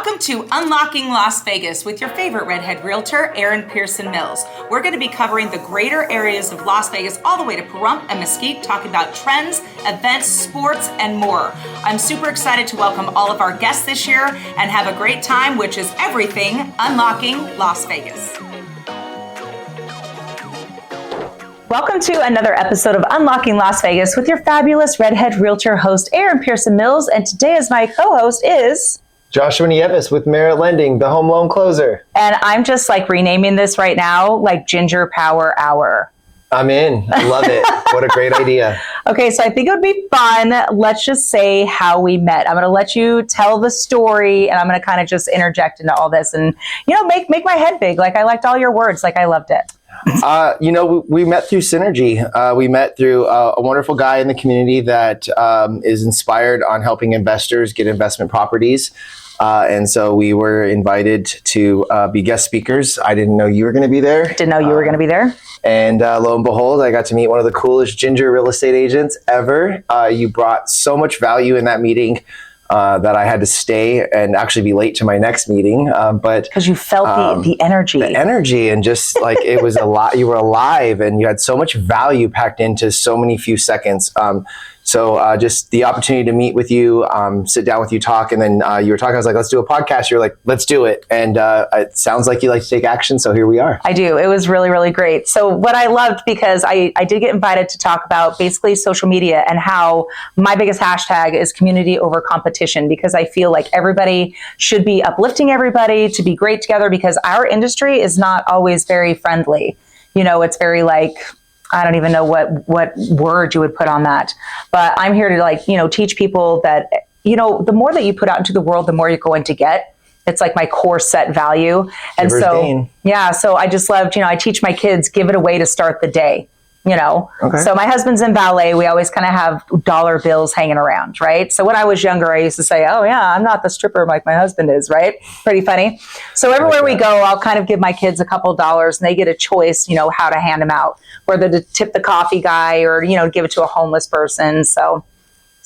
Welcome to Unlocking Las Vegas with your favorite redhead realtor, Erin Pearson-Mills. We're going to be covering the greater areas of Las Vegas all the way to Pahrump and Mesquite, talking about trends, events, sports, and more. I'm super excited to welcome all of our guests this year and have a great time, which is everything Unlocking Las Vegas. Welcome to another episode of Unlocking Las Vegas with your fabulous redhead realtor host, Erin Pearson-Mills. And today as my co-host is... Joshua Nieves with Merit Lending, the home loan closer. And I'm just like renaming this right now, like Ginger Power Hour. I'm in. I love it. What a great idea. Okay, so I think it would be fun. Let's just say how we met. I'm going to let you tell the story, and I'm going to kind of just interject into all this and, make my head big. Like I liked all your words. Like I loved it. We met through synergy. We met through a wonderful guy in the community that is inspired on helping investors get investment properties. And so we were invited to be guest speakers. I didn't know you were going to be there. Didn't know you were going to be there. And lo and behold, I got to meet one of the coolest ginger real estate agents ever. You brought so much value in that meeting that I had to stay and actually be late to my next meeting. But because you felt the energy. The energy, and just like it was a lot, you were alive and you had so much value packed into so many few seconds. So just the opportunity to meet with you, sit down with you, talk, and then you were talking, I was like, let's do a podcast. You're like, let's do it. And it sounds like you like to take action. So here we are. I do. It was really, really great. So what I loved, because I did get invited to talk about basically social media and how my biggest hashtag is community over competition, because I feel like everybody should be uplifting everybody to be great together, because our industry is not always very friendly. It's very like... I don't even know what word you would put on that, but I'm here to teach people that, the more that you put out into the world, the more you're going to get. It's like my core set value. And so I just loved, I teach my kids, give it away to start the day, Okay. So my husband's in ballet. We always kind of have dollar bills hanging around, right? So when I was younger, I used to say, oh yeah, I'm not the stripper like my husband is, right? Pretty funny. So everywhere we go, I'll kind of give my kids a couple of dollars and they get a choice, how to hand them out, whether to tip the coffee guy or, give it to a homeless person. So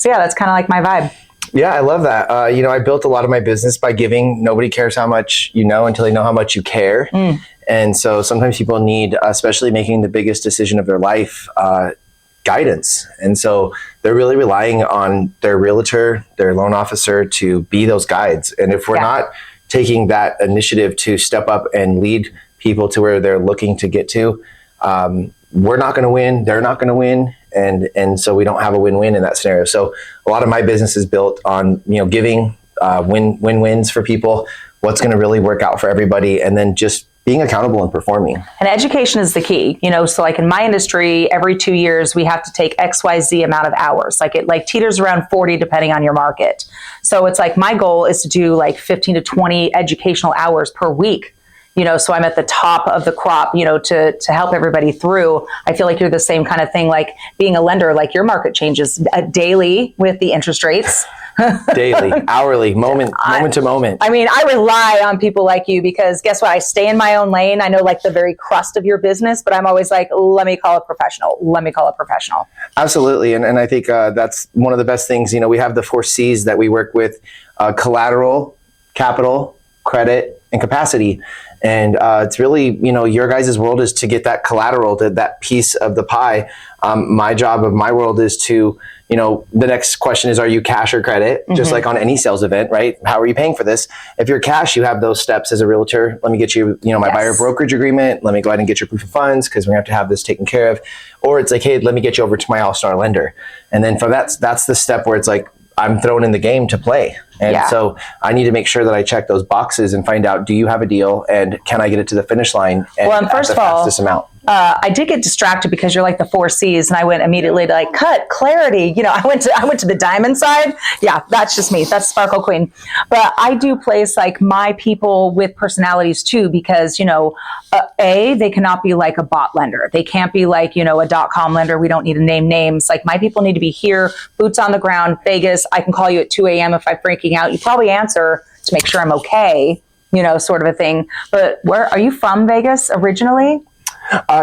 yeah, that's kind of like my vibe. Yeah, I love that. I built a lot of my business by giving. Nobody cares how much you know until they know how much you care. And so sometimes people need, especially making the biggest decision of their life, guidance. And so they're really relying on their realtor, their loan officer to be those guides. And if we're not taking that initiative to step up and lead people to where they're looking to get to, we're not going to win. They're not going to win. And so we don't have a win-win in that scenario. So a lot of my business is built on, giving win-wins for people, what's going to really work out for everybody, and then just being accountable and performing. And education is the key, so like in my industry, every 2 years, we have to take XYZ amount of hours. Like it teeters around 40, depending on your market. So it's like, my goal is to do like 15 to 20 educational hours per week. So I'm at the top of the crop, to help everybody through. I feel like you're the same kind of thing, like being a lender, like your market changes daily with the interest rates. Daily, hourly, moment to moment. I mean, I rely on people like you because guess what? I stay in my own lane. I know like the very crust of your business, but I'm always like, let me call it professional. Absolutely. And I think that's one of the best things. We have the 4 C's that we work with, collateral, capital, credit, and capacity. And it's really, your guys' world is to get that collateral, that piece of the pie. My job of my world is to, the next question is, are you cash or credit? Just like on any sales event, right? How are you paying for this? If you're cash, you have those steps as a realtor. Let me get you, my buyer brokerage agreement. Let me go ahead and get your proof of funds because we're going to have this taken care of. Or it's like, hey, let me get you over to my all-star lender. And then from that's the step where it's like, I'm thrown in the game to play. And so I need to make sure that I check those boxes and find out, do you have a deal and can I get it to the finish line and first of all, fastest amount? I did get distracted because you're like the 4 C's and I went immediately to like cut, clarity. I went to the diamond side. Yeah, that's just me. That's Sparkle Queen. But I do place like my people with personalities too, because, they cannot be like a bot lender. They can't be like, a .com lender. We don't need to name names. Like my people need to be here, boots on the ground, Vegas. I can call you at 2 a.m. if I'm freaking out. You probably answer to make sure I'm okay, sort of a thing. But where are you from, Vegas originally?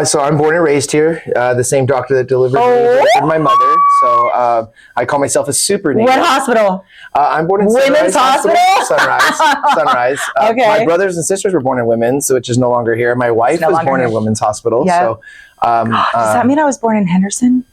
So I'm born and raised here. The same doctor that delivered me delivered my mother. So I call myself a super native. What hospital? I'm born in Women's Sunrise Hospital? Sunrise. Okay. My brothers and sisters were born in Women's, which is no longer here. My wife was born in Women's Hospital. Yeah. So, does that mean I was born in Henderson?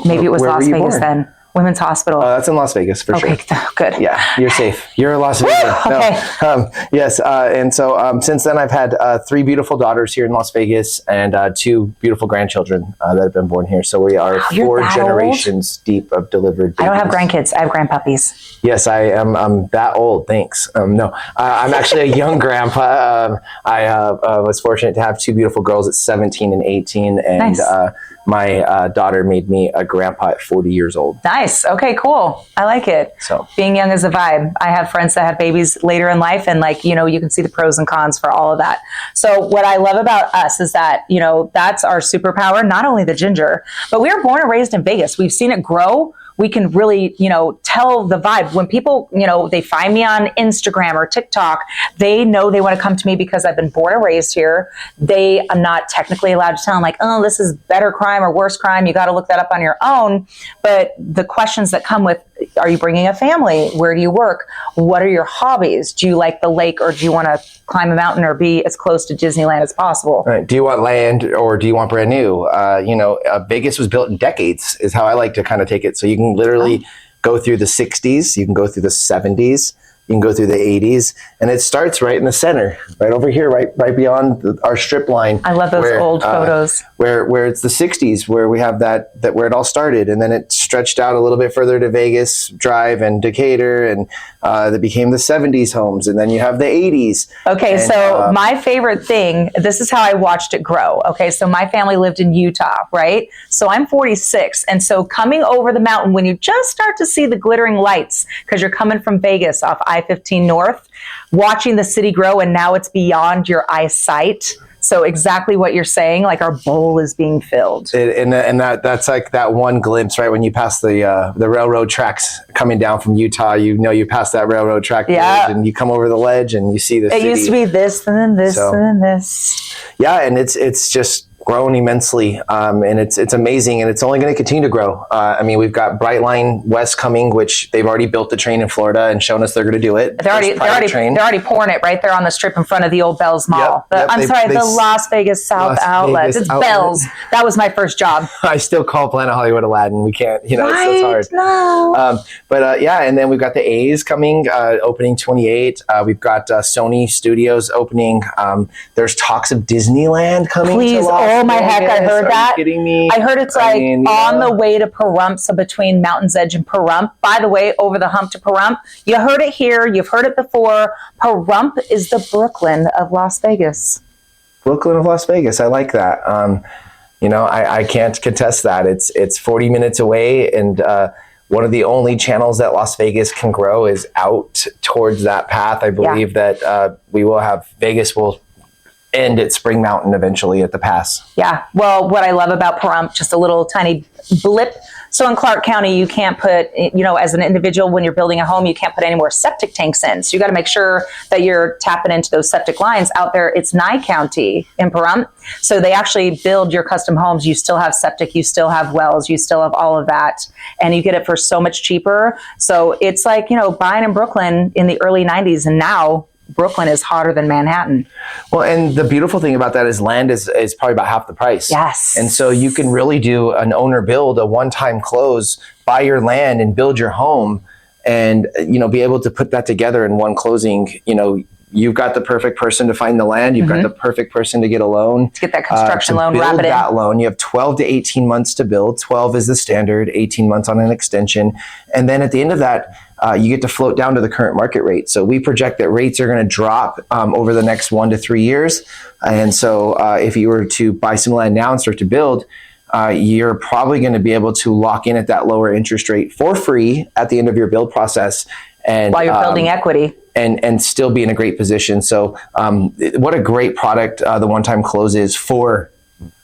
Maybe it was Las Vegas then. Women's Hospital. That's in Las Vegas for sure. Okay, good. Yeah, you're safe. You're in Las Vegas. Okay. Yes, and so since then I've had 3 beautiful daughters here in Las Vegas and 2 beautiful grandchildren that have been born here. So we are 4 generations deep of delivered babies. I don't have grandkids. I have grandpuppies. Yes, I am. I'm that old. Thanks. No, I'm actually a young grandpa. I was fortunate to have 2 beautiful girls at 17 and 18, and nice. My daughter made me a grandpa at 40 years old. Nice. Okay, cool. I like it. So being young is a vibe. I have friends that have babies later in life, and you can see the pros and cons for all of that. So what I love about us is that, that's our superpower, not only the ginger, but we were born and raised in Vegas. We've seen it grow. We can really, tell the vibe. When people, they find me on Instagram or TikTok, they know they want to come to me because I've been born and raised here. I'm not technically allowed to tell them like, oh, this is better crime or worse crime. You got to look that up on your own. But the questions that come with, are you bringing a family? Where do you work? What are your hobbies? Do you like the lake, or do you want to climb a mountain or be as close to Disneyland as possible? Right. Do you want land, or do you want brand new? Vegas was built in decades is how I like to kind of take it. So you can literally go through the 60s, you can go through the 70s, you can go through the 80s, and it starts right in the center, right over here, right beyond our strip line. I love those old photos. Where it's the 60s, where we have that where it all started, and then it stretched out a little bit further to Vegas Drive and Decatur, and that became the 70s homes, and then you have the 80s. Okay, and, so my favorite thing, this is how I watched it grow. Okay, so my family lived in Utah, right? So I'm 46, and so coming over the mountain, when you just start to see the glittering lights, because you're coming from Vegas off I-15 North, watching the city grow, and now it's beyond your eyesight. So exactly what you're saying, like our bowl is being filled. And that's like that one glimpse, right? When you pass the railroad tracks coming down from Utah, you pass that railroad track bridge, and you come over the ledge and you see the city. It used to be this and then this and then this. Yeah, and it's just grown immensely, and it's amazing, and it's only going to continue to grow. We've got Brightline West coming, which they've already built the train in Florida and shown us they're going to do it. They're already pouring it right there on the strip in front of the old Bells Mall. Yep, the Las Vegas South Outlet. It's Bells. That was my first job. I still call Planet Hollywood Aladdin. We can't, it's hard. No. And then we've got the A's coming, opening 28. We've got Sony Studios opening. There's talks of Disneyland coming. Please, to Las oh my Vegas. heck, I heard that. Are you kidding me? I heard it's on the way to Pahrump, so between Mountain's Edge and Pahrump. By the way, over the hump to Pahrump. You heard it here. You've heard it before. Pahrump is the Brooklyn of Las Vegas. Brooklyn of Las Vegas. I like that. I can't contest that. It's 40 minutes away, and one of the only channels that Las Vegas can grow is out towards that path. I believe that Vegas will end at Spring Mountain eventually at the pass. Yeah. Well, what I love about Pahrump, just a little tiny blip. So in Clark County, you can't put, as an individual, when you're building a home, you can't put any more septic tanks in. So you got to make sure that you're tapping into those septic lines out there. It's Nye County in Pahrump. So they actually build your custom homes. You still have septic, you still have wells, you still have all of that. And you get it for so much cheaper. So it's like, buying in Brooklyn in the early 90s, and now Brooklyn is hotter than Manhattan. Well, and the beautiful thing about that is land is probably about half the price. Yes. And so you can really do an owner build, a one-time close, buy your land and build your home, and, be able to put that together in one closing. You've got the perfect person to find the land. You've got the perfect person to get a loan. To get that construction loan, to wrap build it in. that loan. You have 12 to 18 months to build. 12 is the standard, 18 months on an extension. And then at the end of that, you get to float down to the current market rate. So we project that rates are going to drop over the next 1 to 3 years. And so if you were to buy some land now and start to build, you're probably going to be able to lock in at that lower interest rate for free at the end of your build process. And while you're building equity. And still be in a great position. So what a great product the one-time close is for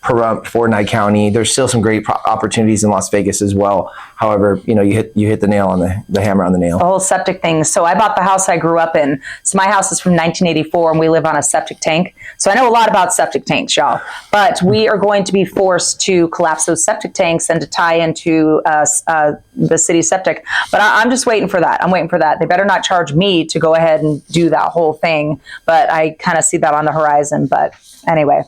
Pahrump, for Nye County. There's still some great opportunities in Las Vegas as well. However, you hit the nail on the hammer on the nail. The whole septic thing. So I bought the house I grew up in. So my house is from 1984 and we live on a septic tank. So I know a lot about septic tanks, y'all. But we are going to be forced to collapse those septic tanks and to tie into the city septic. But I'm just waiting for that. I'm waiting for that. They better not charge me to go ahead and do that whole thing. But I kind of see that on the horizon. But anyway.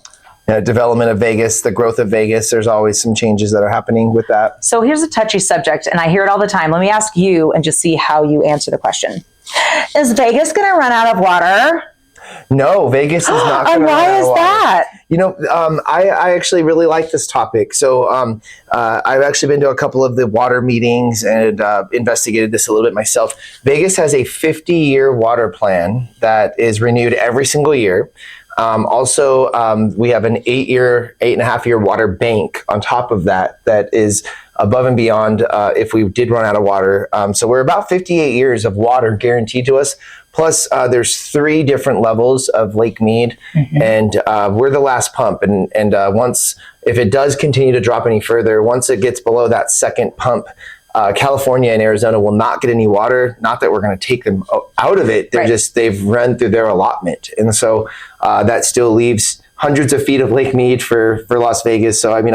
Development of Vegas, the growth of Vegas, there's always some changes that are happening with that. So here's a touchy subject, and I hear it all the time. Let me ask you and just see how you answer the question. Is Vegas going to run out of water? No, Vegas is not going to run out of water. And why is that? You know, I actually really like this topic. So I've actually been to a couple of the water meetings and investigated this a little bit myself. Vegas has a 50-year water plan that is renewed every single year. Also, we have an 8.5-year water bank on top of that is above and beyond if we did run out of water. So we're about 58 years of water guaranteed to us. Plus, there's 3 different levels of Lake Mead, and we're the last pump. And once, if it does continue to drop any further, once it gets below that second pump, California and Arizona will not get any water. Not that we're going to take them out of it. They've run through their allotment. And so that still leaves hundreds of feet of Lake Mead for Las Vegas. So, I mean,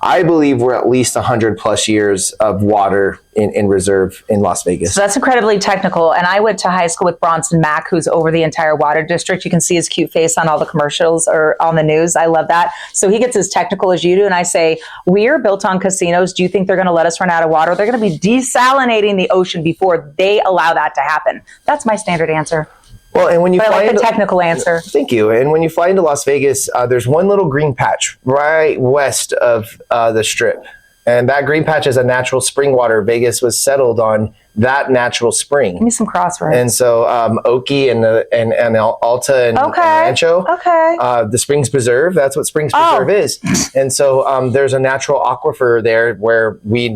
I believe we're at least 100 plus years of water in reserve in Las Vegas. So that's incredibly technical. And I went to high school with Bronson Mack, who's over the entire water district. You can see his cute face on all the commercials or on the news. I love that. So he gets as technical as you do. And I say, we're built on casinos. Do you think they're going to let us run out of water? They're going to be desalinating the ocean before they allow that to happen. That's my standard answer. Well, and when you fly into the technical answer. Thank you. And when you fly into Las Vegas, there's one little green patch right west of the Strip. And that green patch is a natural spring water. Vegas was settled on that natural spring. Give me some crosswords. And so Oki and Alta and Rancho, the Springs Preserve, that's what Springs Preserve is. And so there's a natural aquifer there where we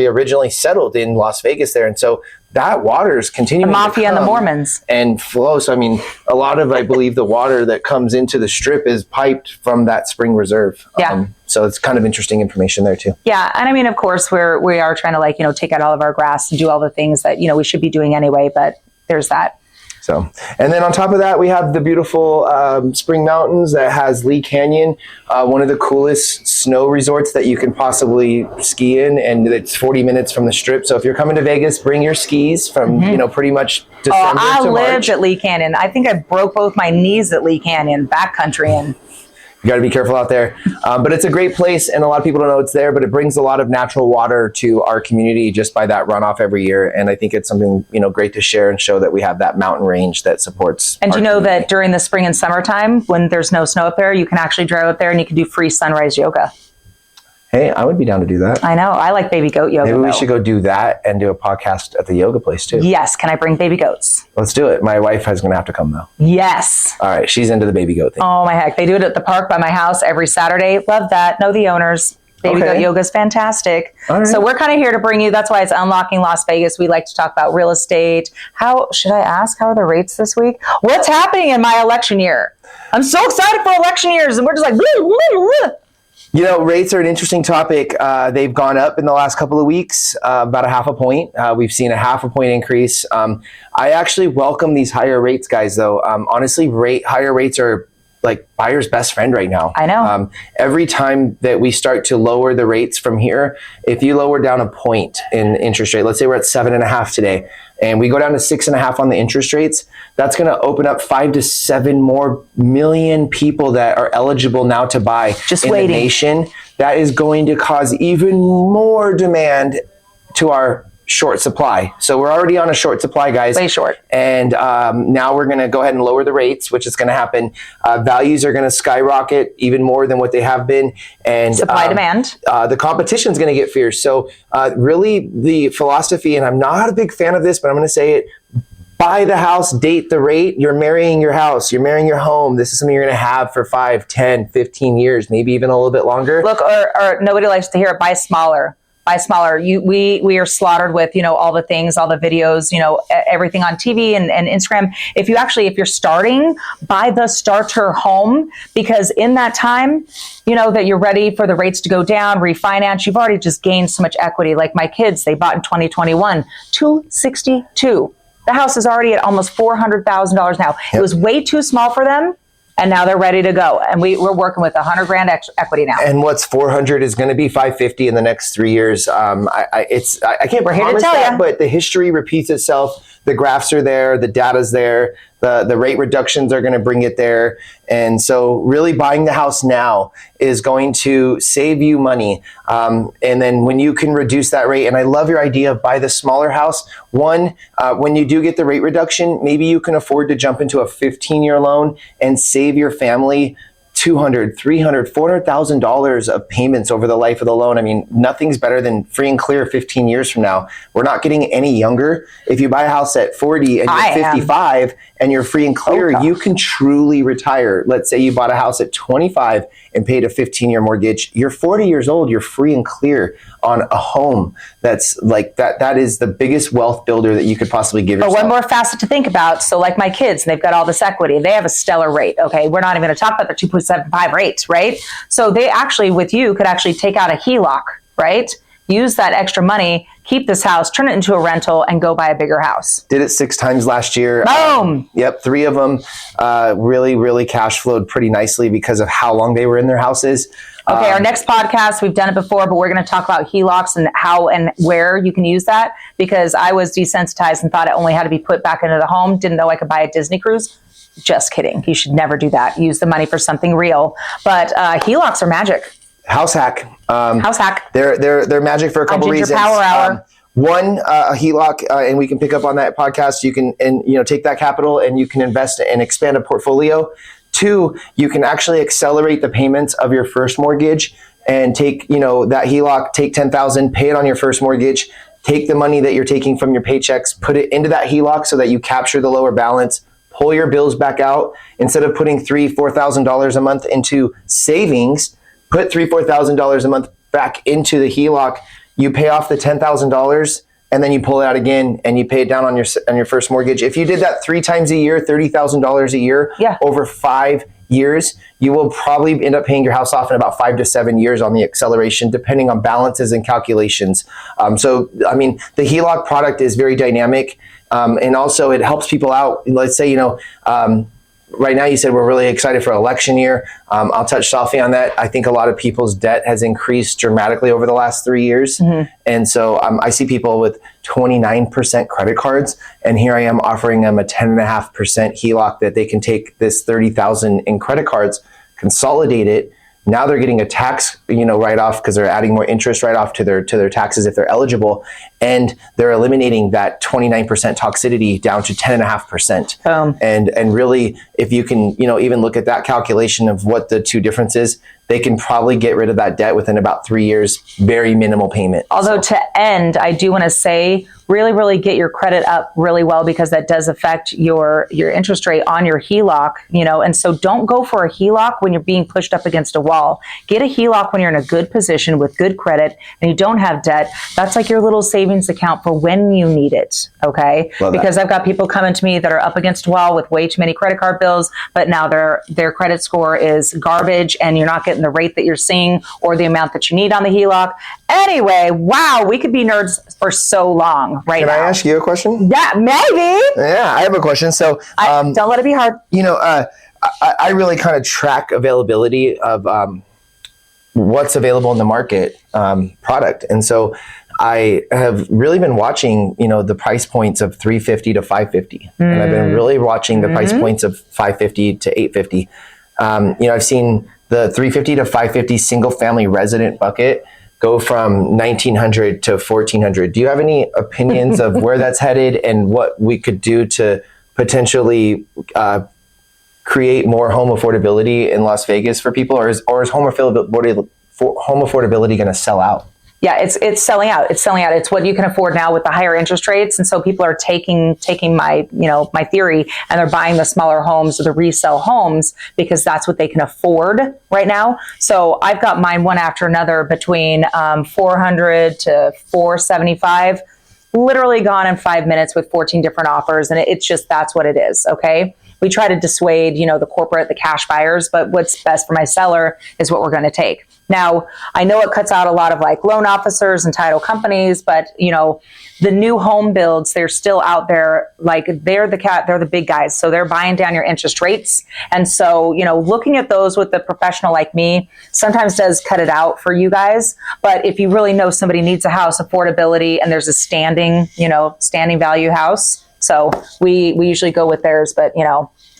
originally settled in Las Vegas there. And so that water is continuing the mafia and the Mormons and flow. So, I mean, a lot of, I believe, the water that comes into the Strip is piped from that spring reserve. Yeah. So it's kind of interesting information there too. Yeah. And I mean, of course, we are trying to take out all of our grass and do all the things that, we should be doing anyway, but there's that. So, and then on top of that, we have the beautiful Spring Mountains that has Lee Canyon, one of the coolest snow resorts that you can possibly ski in, and it's 40 minutes from the Strip. So if you're coming to Vegas, bring your skis from pretty much December to March. I lived at Lee Canyon. I think I broke both my knees at Lee Canyon, backcountry, and you got to be careful out there. But it's a great place, and a lot of people don't know it's there, but it brings a lot of natural water to our community just by that runoff every year. And I think it's something, great to share and show that we have that mountain range that supports. And you know that during the spring and summertime, when there's no snow up there, you can actually drive up there and you can do free sunrise yoga. Hey, I would be down to do that. I know. I like baby goat yoga. Maybe we should go do that and do a podcast at the yoga place too. Yes. Can I bring baby goats? Let's do it. My wife is going to have to come though. Yes. All right. She's into the baby goat thing. Oh my heck. They do it at the park by my house every Saturday. Love that. Know the owners. Baby goat yoga is fantastic. Right. So we're kind of here to bring you, that's why it's Unlocking Las Vegas. We like to talk about real estate. How are the rates this week? What's happening in my election year? I'm so excited for election years. And we're just like, rates are an interesting topic. They've gone up in the last couple of weeks, about 0.5 point. We've seen a 0.5 point increase. I actually welcome these higher rates, guys, though. Honestly, higher rates are like buyer's best friend right now. I know. Every time that we start to lower the rates from here, if you lower down a point in interest rate, let's say we're at 7.5 today, and we go down to 6.5 on the interest rates, that's going to open up 5 to 7 more million people that are eligible now to buy just in waiting. The nation. That is going to cause even more demand to our short supply. So we're already on a short supply, guys. Way short. And now we're going to go ahead and lower the rates, which is going to happen. Values are going to skyrocket even more than what they have been. And supply demand. The competition is going to get fierce. So really the philosophy, and I'm not a big fan of this, but I'm going to say it, buy the house, date the rate. You're marrying your house. You're marrying your home. This is something you're going to have for 5, 10, 15 years, maybe even a little bit longer. Look, or nobody likes to hear it, buy smaller. buy smaller. We are slaughtered with, all the things, all the videos, everything on TV and Instagram. If you're starting, buy the starter home, because in that time, that you're ready for the rates to go down, refinance, you've already just gained so much equity. Like my kids, they bought in 2021, 262. The house is already at almost $400,000 now. Yep. It was way too small for them. And now they're ready to go. And we're working with $100,000 equity now. And what's 400 is going to be 550 in the next 3 years. I can't promise that, but the history repeats itself. The graphs are there, the data's there, the rate reductions are going to bring it there. And so really buying the house now is going to save you money. And then when you can reduce that rate, and I love your idea of buy the smaller house. One, when you do get the rate reduction, maybe you can afford to jump into a 15-year loan and save your family $200,000, $300,000, $400,000 of payments over the life of the loan. I mean, nothing's better than free and clear 15 years from now. We're not getting any younger. If you buy a house at 40 and you're 55 and you're free and clear, you can truly retire. Let's say you bought a house at 25 and paid a 15-year mortgage. You're 40 years old. You're free and clear on a home. That's like that is the biggest wealth builder that you could possibly give yourself. But one more facet to think about. So like my kids, they've got all this equity. They have a stellar rate. Okay. We're not even going to talk about their 2.75 rates, right? So they actually, with you, could actually take out a HELOC, right? Use that extra money, keep this house, turn it into a rental, and go buy a bigger house. Did it 6 times last year. Boom! Yep, 3 of them really cash flowed pretty nicely because of how long they were in their houses. Okay, our next podcast, we've done it before, but we're going to talk about HELOCs and how and where you can use that, because I was desensitized and thought it only had to be put back into the home. Didn't know I could buy a Disney cruise. Just kidding. You should never do that. Use the money for something real. But HELOCs are magic. House hack. House hack. They're magic for a couple reasons. Power Hour. One, a HELOC, and we can pick up on that podcast. You can take that capital and you can invest and expand a portfolio. 2, you can actually accelerate the payments of your first mortgage and take that HELOC, take $10,000, pay it on your first mortgage, take the money that you're taking from your paychecks, put it into that HELOC so that you capture the lower balance. Pull your bills back out. Instead of putting $3,000-$4,000 a month into savings, put $3,000-$4,000 a month back into the HELOC. You pay off the $10,000 and then you pull it out again and you pay it down on your first mortgage. If you did that 3 times a year, $30,000 a year, over 5 years, you will probably end up paying your house off in about 5 to 7 years on the acceleration, depending on balances and calculations. So, I mean, the HELOC product is very dynamic. And also it helps people out. Let's say, right now you said we're really excited for election year. I'll touch softly on that. I think a lot of people's debt has increased dramatically over the last 3 years. Mm-hmm. And so I see people with 29% credit cards, and here I am offering them a 10.5% HELOC that they can take this $30,000 in credit cards, consolidate it. Now they're getting a tax, write-off because they're adding more interest write-off to their taxes if they're eligible, and they're eliminating that 29% toxicity down to 10.5%. And really, if you can, even look at that calculation of what the two differences, they can probably get rid of that debt within about 3 years, very minimal payment. Although to end, I do want to say, really get your credit up really well, because that does affect your interest rate on your HELOC, and so don't go for a HELOC when you're being pushed up against a wall. Get a HELOC when you're in a good position with good credit and you don't have debt. That's like your little savings account for when you need it, okay? Because I've got people coming to me that are up against a wall with way too many credit card bills, but now their credit score is garbage and you're not getting the rate that you're seeing or the amount that you need on the HELOC. Anyway, wow, we could be nerds for so long now. Can I ask you a question? Yeah, maybe. Yeah, I have a question. So don't let it be hard. I really kind of track availability of what's available in the market product. And so I have really been watching, the price points of $350 to $550. And I've been really watching the price points of $550 to $850. I've seen the $350 to $550 single family resident bucket go from $1,900 to $1,400. Do you have any opinions of where that's headed and what we could do to potentially create more home affordability in Las Vegas for people, or is home affordability going to sell out? Yeah, it's selling out. It's selling out. It's what you can afford now with the higher interest rates, and so people are taking my my theory, and they're buying the smaller homes or the resale homes because that's what they can afford right now. So I've got mine one after another between 400 to 475, literally gone in 5 minutes with 14 different offers, and it's just that's what it is. Okay. We try to dissuade, the corporate, the cash buyers, but what's best for my seller is what we're going to take. Now, I know it cuts out a lot of like loan officers and title companies, but the new home builds, they're still out there. Like they're the big guys. So they're buying down your interest rates. And so, looking at those with a professional like me sometimes does cut it out for you guys. But if you really know somebody needs a house, affordability, and there's a standing value house. So we usually go with theirs, but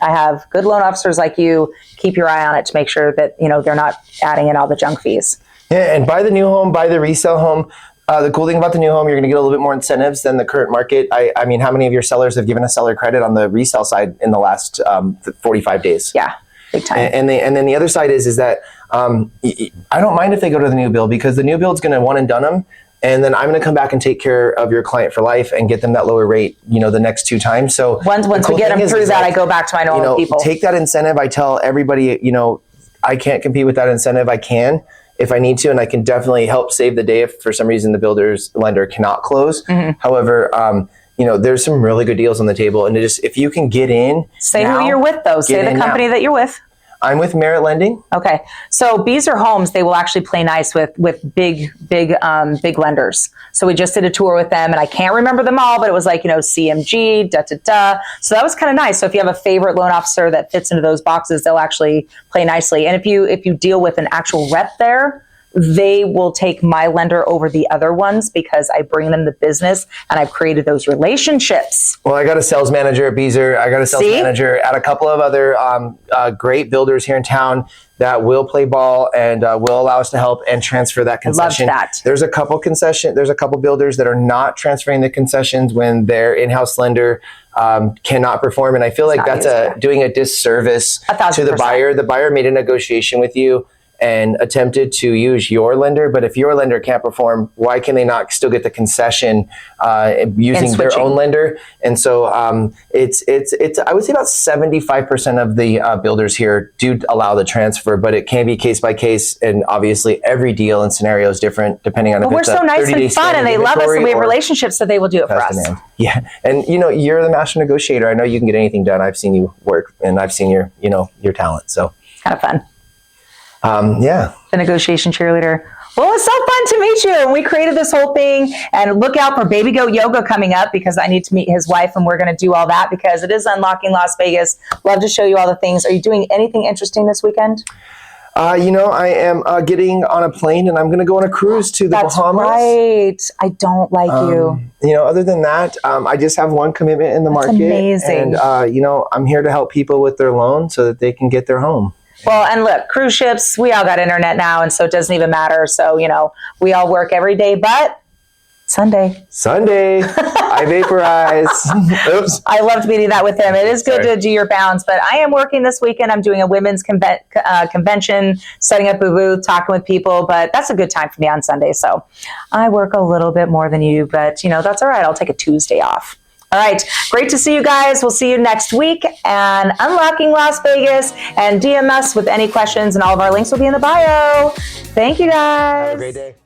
I have good loan officers like you. Keep your eye on it to make sure that they're not adding in all the junk fees. Yeah, and buy the new home, buy the resale home. The cool thing about the new home, you're going to get a little bit more incentives than the current market. I mean, how many of your sellers have given a seller credit on the resale side in the last 45 days? Yeah, big time. And then the other side is that I don't mind if they go to the new build because the new build's going to one and done them. And then I'm going to come back and take care of your client for life and get them that lower rate, the next 2 times. So once we get them through that, I go back to my normal people. Take that incentive. I tell everybody, I can't compete with that incentive. I can if I need to, and I can definitely help save the day if for some reason the builder's lender cannot close. Mm-hmm. However, there's some really good deals on the table, and if you can get in, say who you're with though. Say the company that you're with. I'm with Merit Lending. Okay. So Beazer Homes, they will actually play nice with big lenders. So we just did a tour with them, and I can't remember them all, but it was like, CMG, So that was kind of nice. So if you have a favorite loan officer that fits into those boxes, they'll actually play nicely. And if you deal with an actual rep there, they will take my lender over the other ones because I bring them the business and I've created those relationships. Well, I got a sales manager at Beazer. I got a sales manager at a couple of other great builders here in town that will play ball and will allow us to help and transfer that concession. I love that. There's a couple builders that are not transferring the concessions when their in-house lender cannot perform. And I feel like that's doing a disservice to the buyer. The buyer made a negotiation with you and attempted to use your lender, but if your lender can't perform, why can they not still get the concession using their own lender? And so it's I would say about 75% of the builders here do allow the transfer, but it can be case by case, and obviously every deal and scenario is different depending on if we're so nice and fun, and they love us, and we have relationships, so they will do it for us. Demand. Yeah, and you're the master negotiator. I know you can get anything done. I've seen you work, and I've seen your talent. So kind of fun. Yeah. The negotiation cheerleader. Well, it's so fun to meet you. And we created this whole thing, and look out for Baby Goat Yoga coming up because I need to meet his wife, and we're going to do all that because it is Unlocking Las Vegas. Love to show you all the things. Are you doing anything interesting this weekend? I am getting on a plane, and I'm going to go on a cruise to the Bahamas. That's right. I don't like you. Other than that, I just have one commitment in the market. Amazing. And, I'm here to help people with their loan so that they can get their home. Well, and look, cruise ships, we all got internet now, and so it doesn't even matter. So, we all work every day, but Sunday. I vaporize. Oops. I loved meeting that with him. It is good to do your bounds, but I am working this weekend. I'm doing a women's convention, setting up a booth, talking with people, but that's a good time for me on Sunday. So I work a little bit more than you, but that's all right. I'll take a Tuesday off. All right. Great to see you guys. We'll see you next week. And Unlocking Las Vegas, and DM us with any questions, and all of our links will be in the bio. Thank you guys. Have a great day.